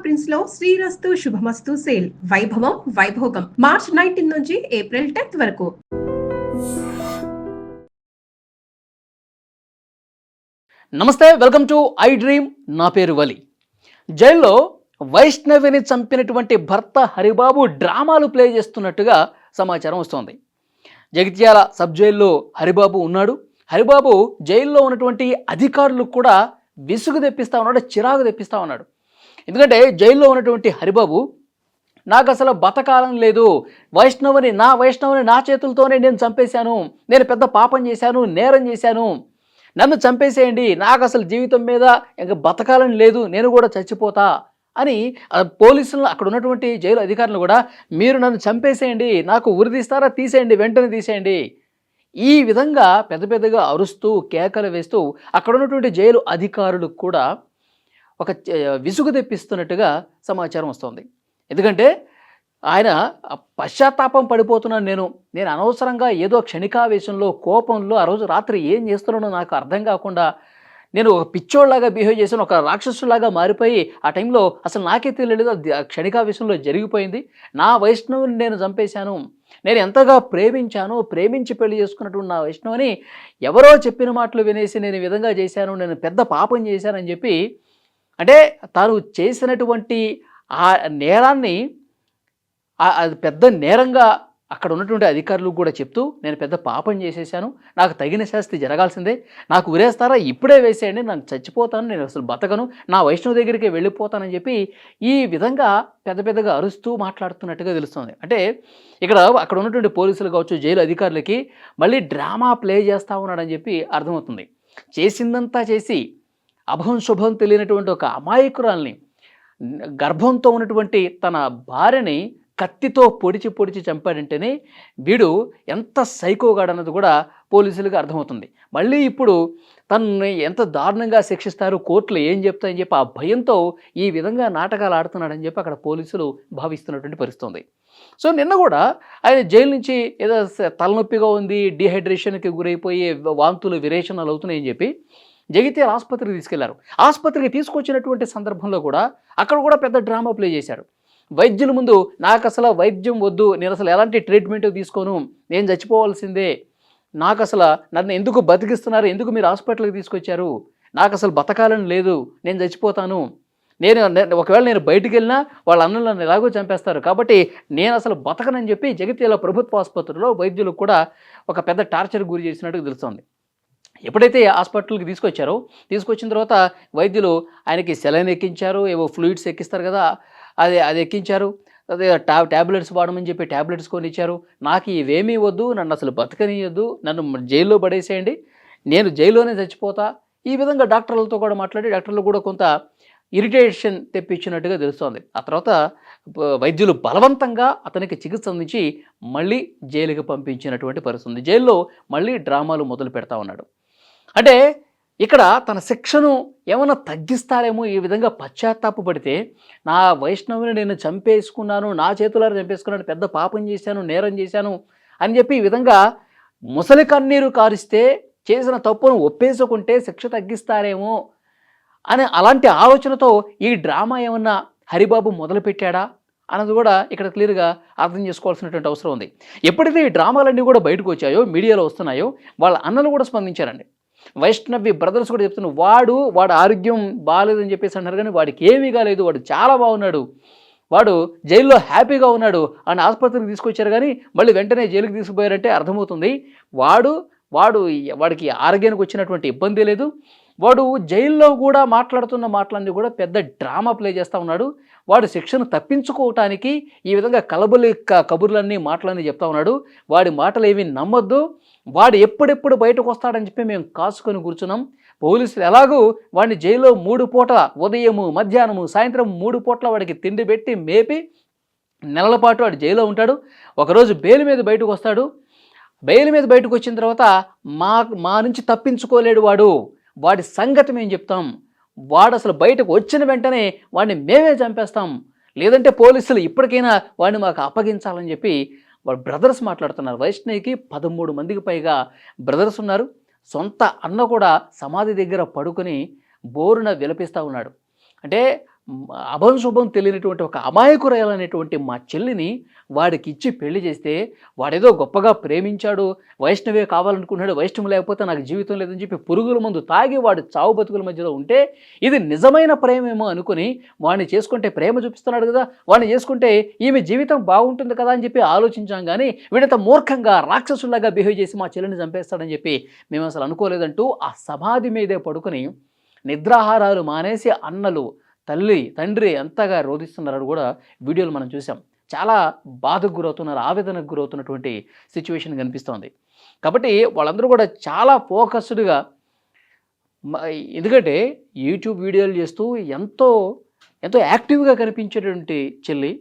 Prints లో శ్రీరస్తు శుభమస్తు sale వైభవం Vaibhogam March 19 నుంచి ఏప్రిల్ 10th వరకు. నమస్తే, వెల్కమ్ టు ఐ డ్రీమ్. నా పేరు వలి. జైల్లో వైష్ణవిని చంపినటువంటి భర్త హరిబాబు డ్రామాలు ప్లే చేస్తున్నట్టుగా సమాచారం వస్తోంది. జగిత్యాల సబ్ జైల్లో హరిబాబు ఉన్నాడు. హరిబాబు జైల్లో ఉన్నటువంటి అధికారులకు కూడా విసుగు తెప్పిస్తా ఉన్నాడు, చిరాకు తెప్పిస్తా ఉన్నాడు. ఎందుకంటే జైల్లో ఉన్నటువంటి హరిబాబు, నాకు అసలు బతకాలం లేదు, వైష్ణవిని నా చేతులతోనే నేను చంపేశాను, నేను పెద్ద పాపం చేశాను, నేరం చేశాను, నన్ను చంపేసేయండి, నాకు అసలు జీవితం మీద ఇంకా బతకాలని లేదు, నేను కూడా చచ్చిపోతా అని పోలీసులు, అక్కడ ఉన్నటువంటి జైలు అధికారులు కూడా, మీరు నన్ను చంపేసేయండి, నాకు ఉరి తీస్తారా తీసేయండి, వెంటనే తీసేయండి, ఈ విధంగా పెద్ద పెద్దగా అరుస్తూ కేకలు వేస్తూ అక్కడ ఉన్నటువంటి జైలు అధికారులకు కూడా ఒక విసుగు తెప్పిస్తున్నట్టుగా సమాచారం వస్తుంది. ఎందుకంటే ఆయన పశ్చాత్తాపం పడిపోతున్నాను, నేను అనవసరంగా ఏదో క్షణికావేశంలో కోపంలో ఆ రోజు రాత్రి ఏం చేస్తున్నానో నాకు అర్థం కాకుండా నేను ఒక పిచ్చోళ్ళలాగా బిహేవ్ చేశాను, ఒక రాక్షసులాగా మారిపోయి ఆ టైంలో అసలు నాకే తెలియలేదు, క్షణికావేశంలో జరిగిపోయింది, నా వైష్ణవుని నేను చంపేశాను, నేను ఎంతగా ప్రేమించి పెళ్లి చేసుకున్నటువంటి నా వైష్ణవుని ఎవరో చెప్పిన మాటలు వినేసి నేను ఈ విధంగా చేశాను, నేను పెద్ద పాపం చేశానని చెప్పి, అంటే తాను చేసినటువంటి ఆ నేరాన్ని అది పెద్ద నేరంగా అక్కడ ఉన్నటువంటి అధికారులకు కూడా చెప్తూ, నేను పెద్ద పాపం చేసేసాను, నాకు తగిన శాస్తి జరగాల్సిందే, నాకు ఉరేస్తారా ఇప్పుడే వేసేయండి, నాకు చచ్చిపోతాను, నేను అసలు బతకను, నా వైష్ణవ దగ్గరికి వెళ్ళిపోతానని చెప్పి ఈ విధంగా పెద్దగా అరుస్తూ మాట్లాడుతున్నట్టుగా తెలుస్తుంది. అంటే అక్కడ ఉన్నటువంటి పోలీసులు కావచ్చు, జైలు అధికారులకి మళ్ళీ డ్రామా ప్లే చేస్తూ ఉన్నాడని చెప్పి అర్థమవుతుంది. చేసిందంతా చేసి అభం శుభం తెలియనటువంటి ఒక అమాయకురాల్ని, గర్భంతో ఉన్నటువంటి తన భార్యని కత్తితో పొడిచి చంపాడంటేనే వీడు ఎంత సైకోగాడన్నది కూడా పోలీసులకు అర్థమవుతుంది. మళ్ళీ ఇప్పుడు తనని ఎంత దారుణంగా శిక్షిస్తారు, కోర్టులు ఏం చెప్తాయని చెప్పి ఆ భయంతో ఈ విధంగా నాటకాలు ఆడుతున్నాడని చెప్పి అక్కడ పోలీసులు భావిస్తున్నటువంటి పరిస్థితి. సో నిన్న కూడా ఆయన జైలు నుంచి ఏదో తలనొప్పిగా ఉంది, డీహైడ్రేషన్కి గురైపోయి వాంతులు విరేచనాలు అవుతున్నాయని చెప్పి జగిత్యాల ఆసుపత్రికి తీసుకెళ్లారు. ఆసుపత్రికి తీసుకొచ్చినటువంటి సందర్భంలో కూడా అక్కడ కూడా పెద్ద డ్రామా ప్లే చేశారు. వైద్యుల ముందు, నాకు అసలు వైద్యం వద్దు, నేను అసలు ఎలాంటి ట్రీట్మెంట్ తీసుకోను, నేను చచ్చిపోవాల్సిందే, నాకు అసలు నన్ను ఎందుకు బతికిస్తున్నారు, ఎందుకు మీరు హాస్పిటల్కి తీసుకొచ్చారు, నాకు అసలు బతకాలని లేదు, నేను చచ్చిపోతాను, ఒకవేళ నేను బయటికి వెళ్ళినా వాళ్ళ అన్నలు నన్ను ఎలాగో చంపేస్తారు, కాబట్టి నేను అసలు బతకనని చెప్పి జగిత్యాల ప్రభుత్వ ఆసుపత్రిలో వైద్యులకు కూడా ఒక పెద్ద టార్చర్ గురి చేసినట్టు తెలుస్తోంది. ఎప్పుడైతే హాస్పిటల్కి తీసుకొచ్చిన తర్వాత వైద్యులు ఆయనకి సెలైన్ ఎక్కించారు, ఏవో ఫ్లూయిడ్స్ ఎక్కిస్తారు కదా, అది ఎక్కించారు, అదే ట్యాబ్లెట్స్ వాడమని చెప్పి ట్యాబ్లెట్స్ కొని ఇచ్చారు. నాకు ఇవేమీ వద్దు, నన్ను అసలు బతకనియొద్దు, నన్ను జైల్లో పడేసేయండి, నేను జైల్లోనే చచ్చిపోతా, ఈ విధంగా డాక్టర్లతో కూడా మాట్లాడి డాక్టర్లు కూడా కొంత ఇరిటేషన్ తెప్పించినట్టుగా తెలుస్తోంది. ఆ తర్వాత వైద్యులు బలవంతంగా అతనికి చికిత్స అందించి మళ్ళీ జైలుకి పంపించినటువంటి పరిస్థితి ఉంది. జైల్లో మళ్ళీ డ్రామాలు మొదలు పెడతా ఉన్నాడు. అంటే ఇక్కడ తన శిక్షను ఏమైనా తగ్గిస్తారేమో, ఈ విధంగా పశ్చాత్తాపడితే, నా వైష్ణవిని నేను చంపేసుకున్నాను, నా చేతులారా చంపేసుకున్నాను, పెద్ద పాపం చేశాను, నేరం చేశాను అని చెప్పి ఈ విధంగా ముసలి కన్నీరు కారిస్తే, చేసిన తప్పును ఒప్పేసుకుంటే శిక్ష తగ్గిస్తారేమో అని అలాంటి ఆలోచనతో ఈ డ్రామా ఏమన్నా హరిబాబు మొదలుపెట్టాడా అన్నది కూడా ఇక్కడ క్లియర్గా అర్థం చేసుకోవాల్సినటువంటి అవసరం ఉంది. ఎప్పుడైతే ఈ డ్రామాలన్నీ కూడా బయటకు వచ్చాయో, మీడియాలో వస్తున్నాయో, వాళ్ళ అన్నలు కూడా స్పందించారండి. వైష్ణవి బ్రదర్స్ కూడా చెప్తున్నారు, వాడు ఆరోగ్యం బాగాలేదని చెప్పేసి అన్నారు, కానీ వాడికి ఏమీ కాలేదు, వాడు చాలా బాగున్నాడు, వాడు జైల్లో హ్యాపీగా ఉన్నాడు అని ఆసుపత్రికి తీసుకొచ్చారు, కానీ మళ్ళీ వెంటనే జైలుకి తీసుకుపోయారంటే అర్థమవుతుంది వాడికి ఆరోగ్యానికి వచ్చినటువంటి ఇబ్బంది లేదు, వాడు జైల్లో కూడా మాట్లాడుతున్న మాటలన్నీ కూడా పెద్ద డ్రామా ప్లే చేస్తూ ఉన్నాడు, వాడు శిక్షను తప్పించుకోవటానికి ఈ విధంగా కలబులి కబుర్లన్నీ మాటలన్నీ చెప్తా ఉన్నాడు, వాడి మాటలు ఏమీ నమ్మొద్దు, వాడు ఎప్పుడెప్పుడు బయటకు వస్తాడని చెప్పి మేము కాసుకొని కూర్చున్నాం, పోలీసులు ఎలాగూ వాడిని జైల్లో 3 పూటల, ఉదయము మధ్యాహ్నము సాయంత్రం 3 పూట్ల వాడికి తిండి పెట్టి మేపి నెలల పాటు వాడు జైల్లో ఉంటాడు, ఒకరోజు బెయిల్ మీద బయటకు వస్తాడు, బెయిల్ మీద బయటకు వచ్చిన తర్వాత మా నుంచి తప్పించుకోలేడు వాడి సంగతి మేము చెప్తాం, వాడు అసలు బయటకు వచ్చిన వెంటనే వాడిని మేమే చంపేస్తాం, లేదంటే పోలీసులు ఇప్పటికైనా వాడిని మాకు అప్పగించాలని చెప్పి వాడు బ్రదర్స్ మాట్లాడుతున్నారు. వైష్ణవికి 13 మందికి పైగా బ్రదర్స్ ఉన్నారు. సొంత అన్న కూడా సమాధి దగ్గర పడుకొని బోరున విలపిస్తూ ఉన్నాడు. అంటే అభం శుభం తెలియనటువంటి ఒక అమాయకురాలనేటువంటి మా చెల్లిని వాడికి ఇచ్చి పెళ్లి చేస్తే వాడేదో గొప్పగా ప్రేమించాడు, వైష్ణవే కావాలనుకున్నాడు, వైష్ణవం లేకపోతే నాకు జీవితం లేదని చెప్పి పురుగుల మందు తాగి వాడు చావు బతుకుల మధ్యలో ఉంటే ఇది నిజమైన ప్రేమేమో అనుకుని వాడిని చేసుకుంటే ప్రేమ చూపిస్తున్నాడు కదా, వాడిని చేసుకుంటే ఈమె జీవితం బాగుంటుంది కదా అని చెప్పి ఆలోచించాం. కానీ వీడంత మూర్ఖంగా రాక్షసులాగా బిహేవ్ చేసి మా చెల్లిని చంపేస్తాడని చెప్పి మేము అసలు అనుకోలేదంటూ ఆ సమాధి మీదే పడుకుని నిద్రాహారాలు మానేసి అన్నలు తండ్రి ఎంతగా రోధిస్తున్నారని కూడా వీడియోలు మనం చూసాం. చాలా బాధకు గురవుతున్నారు, ఆవేదనకు గురవుతున్నటువంటి సిచ్యువేషన్ కనిపిస్తోంది. కాబట్టి వాళ్ళందరూ కూడా చాలా ఫోకస్డ్గా, ఎందుకంటే యూట్యూబ్ వీడియోలు చేస్తూ ఎంతో ఎంతో యాక్టివ్గా కనిపించేటువంటి చెల్లి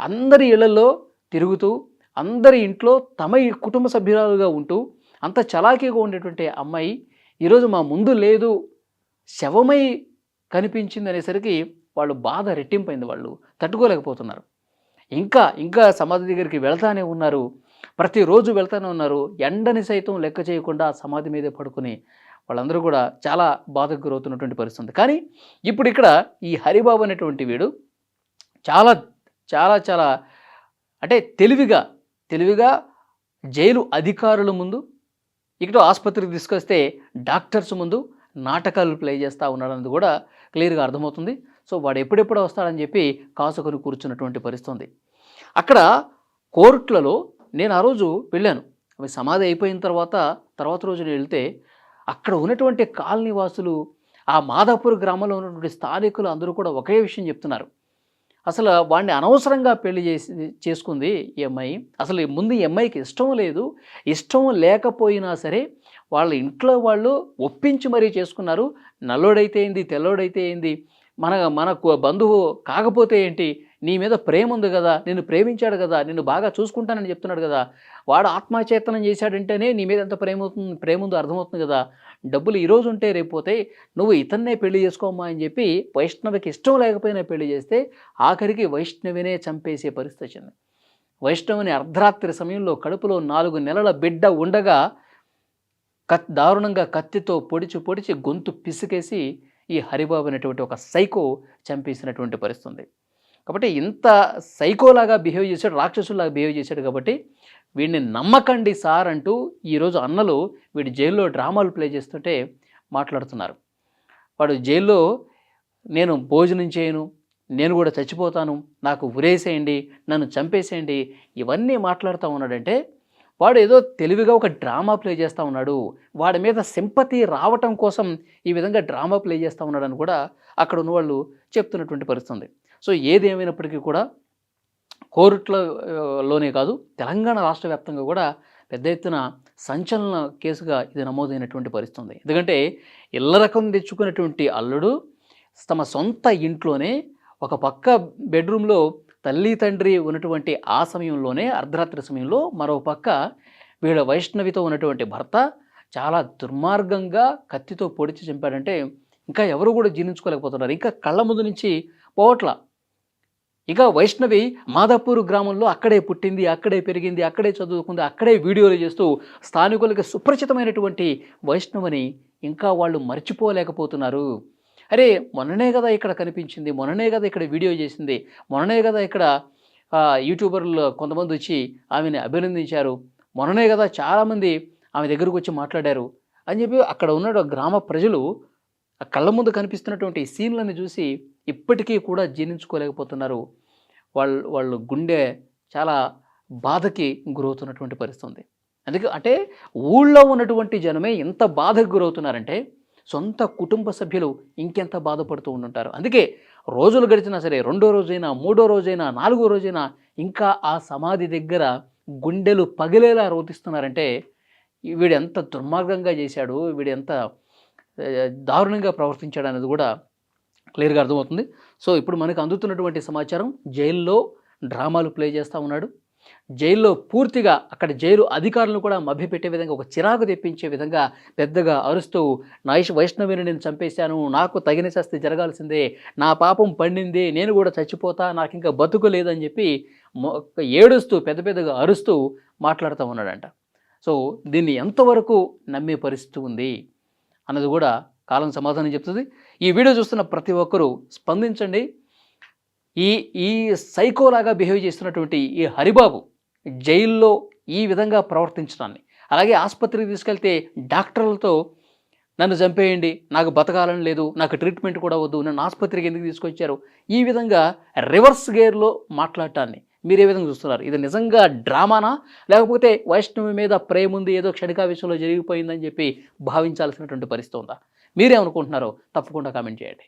అందరి ఇళ్లలో తిరుగుతూ అందరి ఇంట్లో తమ కుటుంబ సభ్యురాలుగా ఉంటూ అంత చలాకీగా ఉండేటువంటి అమ్మాయి ఈరోజు మా ముందు లేదు, శవమై కనిపించింది అనేసరికి వాళ్ళు బాధ రెట్టింపైంది. వాళ్ళు తట్టుకోలేకపోతున్నారు. ఇంకా సమాధి దగ్గరికి వెళ్తానే ఉన్నారు, ప్రతిరోజు వెళ్తానే ఉన్నారు. ఎండని సైతం లెక్క చేయకుండా సమాధి మీదే పడుకుని వాళ్ళందరూ కూడా చాలా బాధకు గురవుతున్నటువంటి పరిస్థితి. కానీ ఇప్పుడు ఇక్కడ ఈ హరిబాబు అనేటువంటి వీడు చాలా చాలా చాలా అంటే తెలివిగా జైలు అధికారుల ముందు, ఇక్కడ ఆసుపత్రికి తీసుకొస్తే డాక్టర్స్ ముందు నాటకాలు ప్లే చేస్తూ ఉన్నాడన్నది కూడా క్లియర్గా అర్థమవుతుంది. సో వాడు ఎప్పుడెప్పుడు వస్తాడని చెప్పి కాసుకొని కూర్చున్నటువంటి పరిస్థితి. అక్కడ కోర్టులలో నేను ఆ రోజు వెళ్ళాను. అవి సమాధి అయిపోయిన తర్వాత రోజు నేను వెళ్తే అక్కడ ఉన్నటువంటి కాలనీ వాసులు, ఆ మాదాపూర్ గ్రామంలో ఉన్నటువంటి స్థానికులు అందరూ కూడా ఒకే విషయం చెప్తున్నారు. అసలు వాడిని అనవసరంగా పెళ్లి చేసుకుంది ఈ అమ్మాయి. అసలు ముందు ఈ అమ్మాయికి ఇష్టం లేదు, ఇష్టం లేకపోయినా సరే వాళ్ళ ఇంట్లో వాళ్ళు ఒప్పించి మరీ చేసుకున్నారు. నల్లోడైతే ఏంది, తెల్లోడైతే ఏంది, మనకు బంధువు కాకపోతే ఏంటి, నీ మీద ప్రేమ ఉంది కదా, నిన్ను ప్రేమించాడు కదా, నిన్ను బాగా చూసుకుంటానని చెప్తున్నాడు కదా, వాడు ఆత్మచేతనం చేశాడంటేనే నీ మీద ఎంత ప్రేమ ఉందో అర్థమవుతుంది కదా, డబ్బులు ఈరోజు ఉంటే రేపు పోతాయి, నువ్వు ఇతన్నే పెళ్లి చేసుకోమ్మా అని చెప్పి వైష్ణవికి ఇష్టం లేకపోయినా పెళ్లి చేస్తే ఆఖరికి వైష్ణవినే చంపేసే పరిస్థితి వచ్చింది. వైష్ణవిని అర్ధరాత్రి సమయంలో కడుపులో 4 నెలల బిడ్డ ఉండగా దారుణంగా కత్తితో పొడిచి గొంతు పిసికేసి ఈ హరిబాబు అనేటువంటి ఒక సైకో చంపేసినటువంటి పరిస్థితి. కాబట్టి ఇంత సైకోలాగా బిహేవ్ చేశాడు, రాక్షసులాగా బిహేవ్ చేశాడు. కాబట్టి వీడిని నమ్మకండి సార్ అంటూ ఈరోజు అన్నలు వీడి జైల్లో డ్రామాలు ప్లే చేస్తుంటే మాట్లాడుతున్నారు. వాడు జైల్లో నేను భోజనం చేయను, నేను కూడా చచ్చిపోతాను, నాకు ఉరేసేయండి, నన్ను చంపేసేయండి, ఇవన్నీ మాట్లాడుతూ ఉన్నాడంటే వాడు ఏదో తెలివిగా ఒక డ్రామా ప్లే చేస్తూ ఉన్నాడు. వాడి మీద సింపతి రావటం కోసం ఈ విధంగా డ్రామా ప్లే చేస్తూ ఉన్నాడని కూడా అక్కడ ఉన్న వాళ్ళు చెప్తున్నటువంటి పరిస్థితి. సో ఏది ఏమైనప్పటికీ కూడా కోర్టులలోనే కాదు, తెలంగాణ రాష్ట్ర వ్యాప్తంగా కూడా పెద్ద ఎత్తున సంచలన కేసుగా ఇది నమోదైనటువంటి పరిస్థితి. ఎందుకంటే ఇళ్ళ రకం తెచ్చుకున్నటువంటి అల్లుడు తమ సొంత ఇంట్లోనే ఒక పక్క బెడ్రూమ్లో తల్లి తండ్రి ఉన్నటువంటి ఆ సమయంలోనే అర్ధరాత్రి సమయంలో మరో పక్క వీళ్ళ వైష్ణవితో ఉన్నటువంటి భర్త చాలా దుర్మార్గంగా కత్తితో పొడిచి చంపాడంటే ఇంకా ఎవరు కూడా జీర్ణించుకోలేకపోతున్నారు. ఇంకా కళ్ళ ముందు నుంచి పోవట్ల. ఇక వైష్ణవి మాదాపూర్ గ్రామంలో అక్కడే పుట్టింది, అక్కడే పెరిగింది, అక్కడే చదువుకుంది, అక్కడే వీడియోలు చేస్తూ స్థానికులకి సుపరిచితమైనటువంటి వైష్ణవిని ఇంకా వాళ్ళు మర్చిపోలేకపోతున్నారు. అరే మొన్ననే కదా ఇక్కడ కనిపించింది, మొన్ననే కదా ఇక్కడ వీడియో చేసింది, మొన్ననే కదా ఇక్కడ యూట్యూబర్లు కొంతమంది వచ్చి ఆమెను అభినందించారు, మొన్ననే కదా చాలామంది ఆమె దగ్గరకు వచ్చి మాట్లాడారు అని చెప్పి అక్కడ ఉన్న గ్రామ ప్రజలు ఆ కళ్ళ ముందు కనిపిస్తున్నటువంటి సీన్లను చూసి ఇప్పటికీ కూడా జీర్ణించుకోలేకపోతున్నారు. వాళ్ళు గుండె చాలా బాధకి గురవుతున్నటువంటి పరిస్థితి. అంటే ఊళ్ళో ఉన్నటువంటి జనమే ఎంత బాధకు గురవుతున్నారంటే సొంత కుటుంబ సభ్యులు ఇంకెంత బాధపడుతూ ఉంటుంటారు. అందుకే రోజులు గడిచినా సరే, 2వ రోజైనా 3వ రోజైనా 4వ రోజైనా ఇంకా ఆ సమాధి దగ్గర గుండెలు పగిలేలా రోధిస్తున్నారంటే వీడు ఎంత దుర్మార్గంగా చేశాడు, వీడు ఎంత దారుణంగా ప్రవర్తించాడు అనేది కూడా క్లియర్గా అర్థమవుతుంది. సో ఇప్పుడు మనకు అందుతున్నటువంటి సమాచారం, జైల్లో డ్రామాలు ప్లే చేస్తూ ఉన్నాడు. జైల్లో పూర్తిగా అక్కడ జైలు అధికారులను కూడా మభ్యపెట్టే విధంగా, ఒక చిరాకు తెప్పించే విధంగా పెద్దగా అరుస్తూ వైష్ణవిని నేను చంపేశాను, నాకు తగిన శాస్తి జరగాల్సిందే, నా పాపం పండింది, నేను కూడా చచ్చిపోతా, నాకు ఇంకా బతుకు లేదని చెప్పి ఏడుస్తూ పెద్దగా అరుస్తూ మాట్లాడుతూ ఉన్నాడంట. సో దీన్ని ఎంతవరకు నమ్మే పరిస్థితి ఉంది అన్నది కూడా కాలం సమాధానం చెప్తుంది. ఈ వీడియో చూస్తున్న ప్రతి ఒక్కరూ స్పందించండి. ఈ ఈ సైకోలాగా బిహేవ్ చేస్తున్నటువంటి ఈ హరిబాబు జైల్లో ఈ విధంగా ప్రవర్తించడాన్ని, అలాగే ఆసుపత్రికి తీసుకెళ్తే డాక్టర్లతో నన్ను చంపేయండి, నాకు బతకాలని లేదు, నాకు ట్రీట్మెంట్ కూడా వద్దు, నన్ను ఆసుపత్రికి ఎందుకు తీసుకొచ్చారు, ఈ విధంగా రివర్స్ గేర్లో మాట్లాడటాన్ని మీరు ఏ విధంగా చూస్తున్నారు? ఇది నిజంగా డ్రామానా, లేకపోతే వైష్ణవి మీద ప్రేమ ఉంది, ఏదో క్షణికావేశంలో జరిగిపోయిందని చెప్పి భావించాల్సినటువంటి పరిస్థితి ఉందా? మీరేమనుకుంటున్నారో తప్పకుండా కామెంట్ చేయండి.